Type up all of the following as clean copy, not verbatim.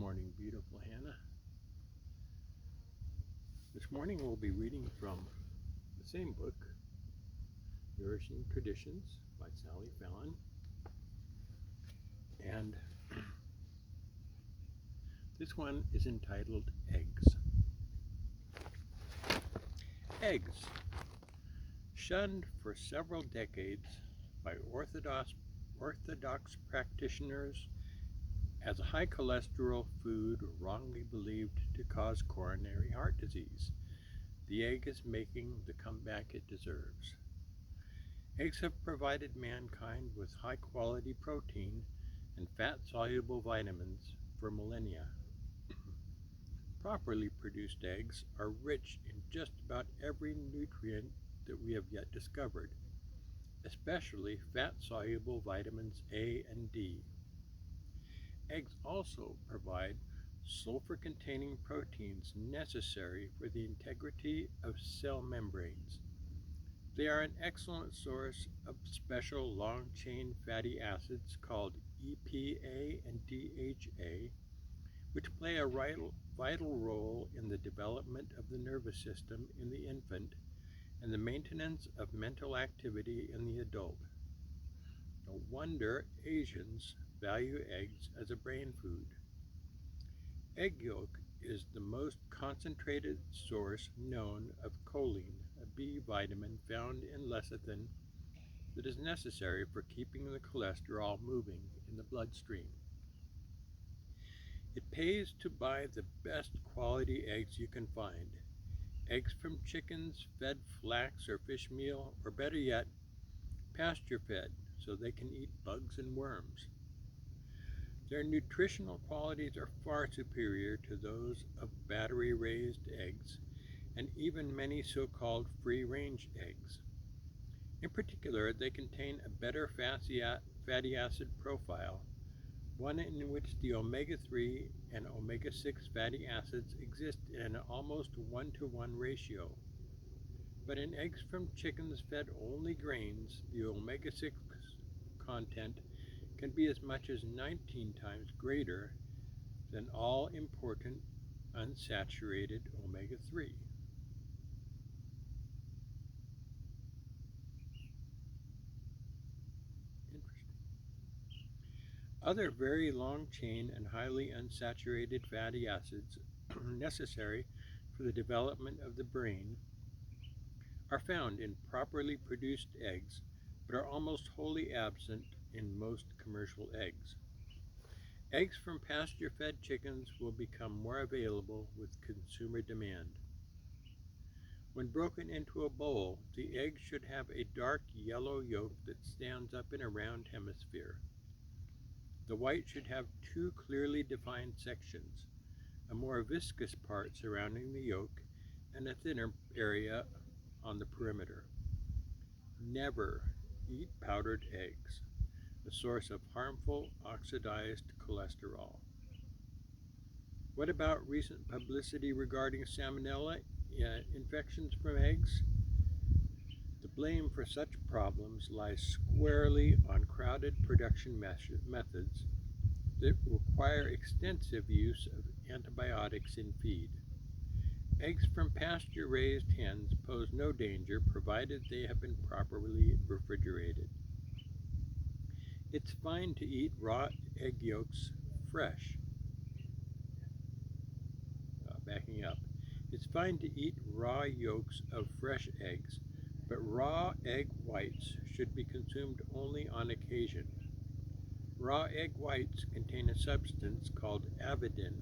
morning, beautiful Hannah. This morning we'll be reading from the same book, Nourishing Traditions by Fallon. And this one is entitled Eggs. Eggs, shunned for several decades by orthodox practitioners as a high cholesterol food wrongly believed to cause coronary heart disease, the egg is making the comeback it deserves. Eggs have provided mankind with high-quality protein and fat-soluble vitamins for millennia. Properly produced eggs are rich in just about every nutrient that we have yet discovered, especially fat-soluble vitamins A and D. Eggs also provide sulfur-containing proteins necessary for the integrity of cell membranes. They are an excellent source of special long-chain fatty acids called EPA and DHA, which play a vital role in the development of the nervous system in the infant and the maintenance of mental activity in the adult. No wonder Asians value eggs as a brain food. Egg yolk is the most concentrated source known of choline, a B vitamin found in lecithin that is necessary for keeping the cholesterol moving in the bloodstream. It pays to buy the best quality eggs you can find. Eggs from chickens fed flax or fish meal, or better yet, pasture fed so they can eat bugs and worms. Their nutritional qualities are far superior to those of battery-raised eggs and even many so-called free-range eggs. In particular, they contain a better fatty acid profile, one in which the omega-3 and omega-6 fatty acids exist in an almost 1-to-1 ratio. But in eggs from chickens fed only grains, the omega-6 content can be as much as 19 times greater than all important unsaturated omega-3. Interesting. Other very long-chain and highly unsaturated fatty acids necessary for the development of the brain are found in properly produced eggs, but are almost wholly absent in most commercial eggs. Eggs from pasture-fed chickens will become more available with consumer demand. When broken into a bowl, the egg should have a dark yellow yolk that stands up in a round hemisphere. The white should have two clearly defined sections, a more viscous part surrounding the yolk and a thinner area on the perimeter. Never eat powdered eggs, a source of harmful oxidized cholesterol. What about recent publicity regarding salmonella infections from eggs? The blame for such problems lies squarely on crowded production methods that require extensive use of antibiotics in feed. Eggs from pasture-raised hens pose no danger provided they have been properly refrigerated. It's fine to eat raw egg yolks fresh. Backing up. It's fine to eat raw yolks of fresh eggs, but raw egg whites should be consumed only on occasion. Raw egg whites contain a substance called avidin,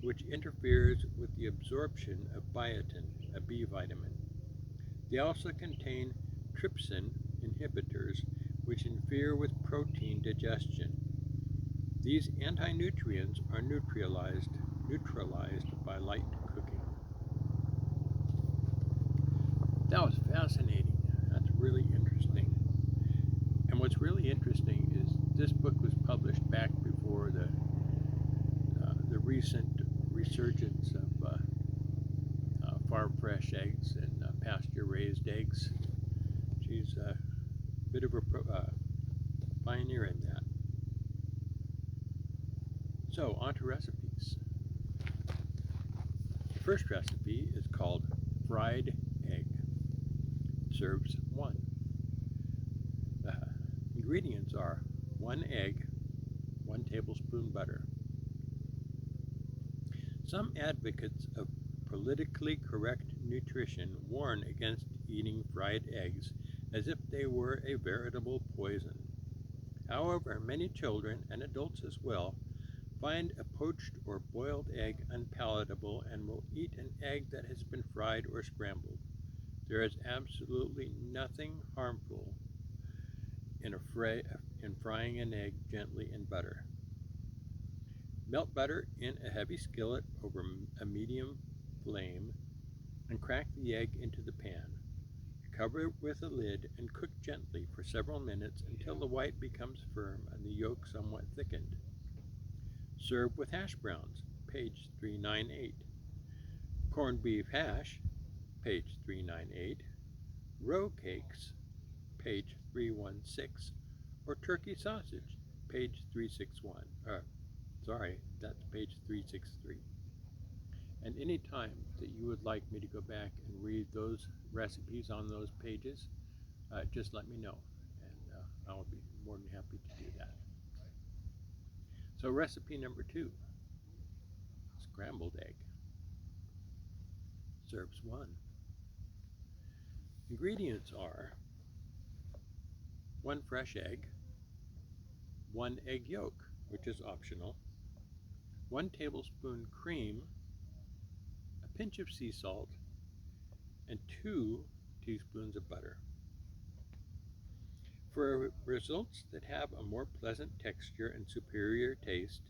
which interferes with the absorption of biotin, a B vitamin. They also contain trypsin inhibitors, which interfere with protein digestion. These anti-nutrients are neutralized by light cooking. That was fascinating. That's really interesting. And what's really interesting is this book was published back before the recent resurgence of farm fresh eggs and pasture-raised eggs. She's a bit of a pioneer in that. So, on to recipes. first recipe is called fried egg. It serves one. The ingredients are 1 egg, 1 tablespoon butter. Some advocates of politically correct nutrition warn against eating fried eggs as if they were a veritable poison. However, many children and adults as well find a poached or boiled egg unpalatable and will eat an egg that has been fried or scrambled. There is absolutely nothing harmful in frying an egg gently in butter. Melt butter in a heavy skillet over a medium flame and crack the egg into the pan. Cover it with a lid and cook gently for several minutes until the white becomes firm and the yolk somewhat thickened. Serve with hash browns, page 398. Corned beef hash, page 398. Roe cakes, page 316. Or turkey sausage, page 361. That's page 363. And any time that you would like me to go back and read those recipes on those pages, just let me know, and I'll be more than happy to do that. So recipe number 2, scrambled egg. Serves one. Ingredients are 1 fresh egg, 1 egg yolk, which is optional, 1 tablespoon cream, a pinch of sea salt, and 2 teaspoons of butter. For results that have a more pleasant texture and superior taste,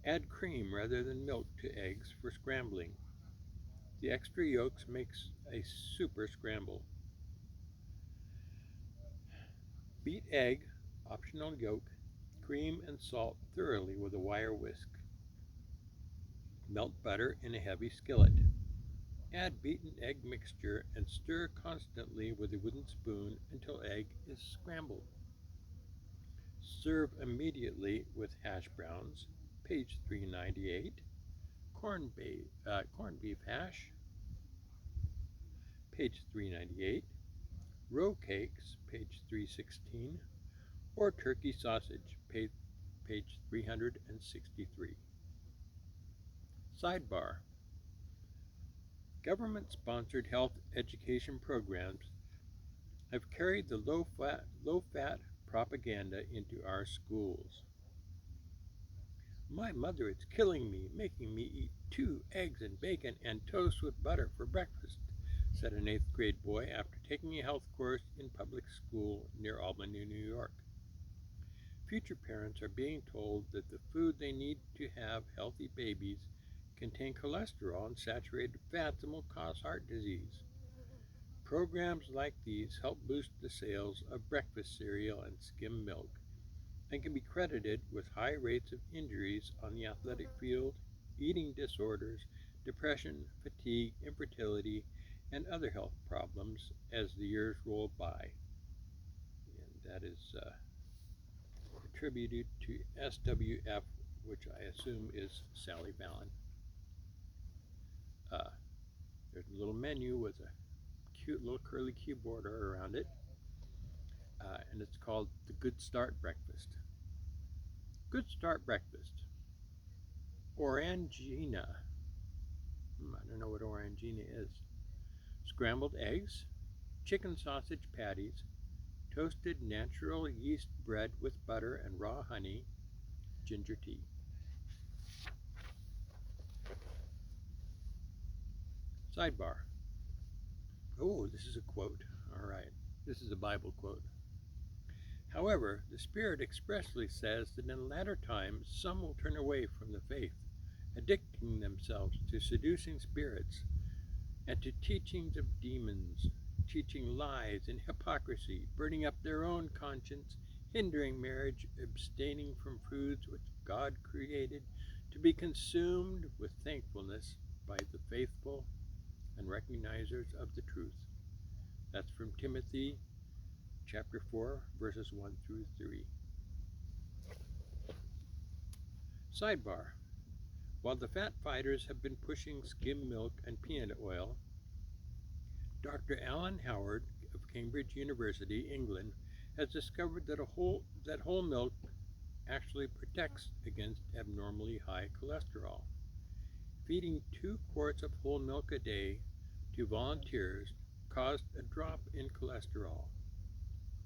add cream rather than milk to eggs for scrambling. The extra yolks makes a super scramble. Beat egg, optional yolk, cream, and salt thoroughly with a wire whisk. Melt butter in a heavy skillet. Add beaten egg mixture and stir constantly with a wooden spoon until egg is scrambled. Serve immediately with hash browns, page 398, corned beef hash, page 398, roe cakes, page 316, or turkey sausage, page 363. Sidebar: government-sponsored health education programs have carried the low-fat propaganda into our schools. My mother is killing me, making me eat 2 eggs and bacon and toast with butter for breakfast, said an 8th grade boy after taking a health course in public school near Albany, New York. Future parents are being told that the food they need to have healthy babies contain cholesterol and saturated fats and will cause heart disease. Programs like these help boost the sales of breakfast cereal and skim milk and can be credited with high rates of injuries on the athletic field, eating disorders, depression, fatigue, infertility, and other health problems as the years roll by. And that is attributed to SWF, which I assume is Sally Fallon. There's a little menu with a cute little curly Q border around it, and it's called the Good Start Breakfast. Good Start Breakfast. Orangina. I don't know what orangina is. Scrambled eggs, chicken sausage patties, toasted natural yeast bread with butter and raw honey, ginger tea. Sidebar. Oh, this is a quote. All right. This is a Bible quote. However, the Spirit expressly says that in latter times some will turn away from the faith, addicting themselves to seducing spirits and to teachings of demons, teaching lies and hypocrisy, burning up their own conscience, hindering marriage, abstaining from foods which God created to be consumed with thankfulness by the faithful and recognizers of the truth. That's from Timothy chapter 4, verses 1 through 3. Sidebar: While the fat fighters have been pushing skim milk and peanut oil, Dr. Alan Howard of Cambridge University, England, has discovered that whole milk actually protects against abnormally high cholesterol. Feeding 2 quarts of whole milk a day to volunteers caused a drop in cholesterol.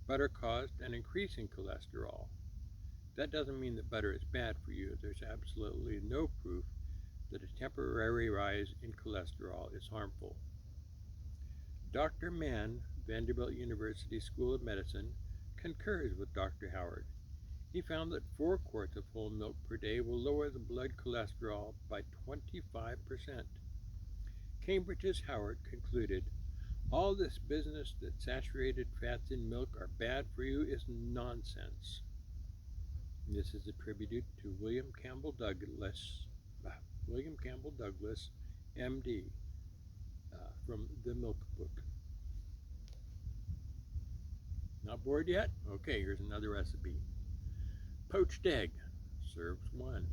Butter caused an increase in cholesterol. That doesn't mean that butter is bad for you. There's absolutely no proof that a temporary rise in cholesterol is harmful. Dr. Mann, Vanderbilt University School of Medicine, concurs with Dr. Howard. He found that 4 quarts of whole milk per day will lower the blood cholesterol by 25%. Cambridge's Howard concluded, all this business that saturated fats in milk are bad for you is nonsense. This is attributed to William Campbell Douglas, MD, from the Milk Book. Not bored yet? Okay, here's another recipe. Poached egg serves 1.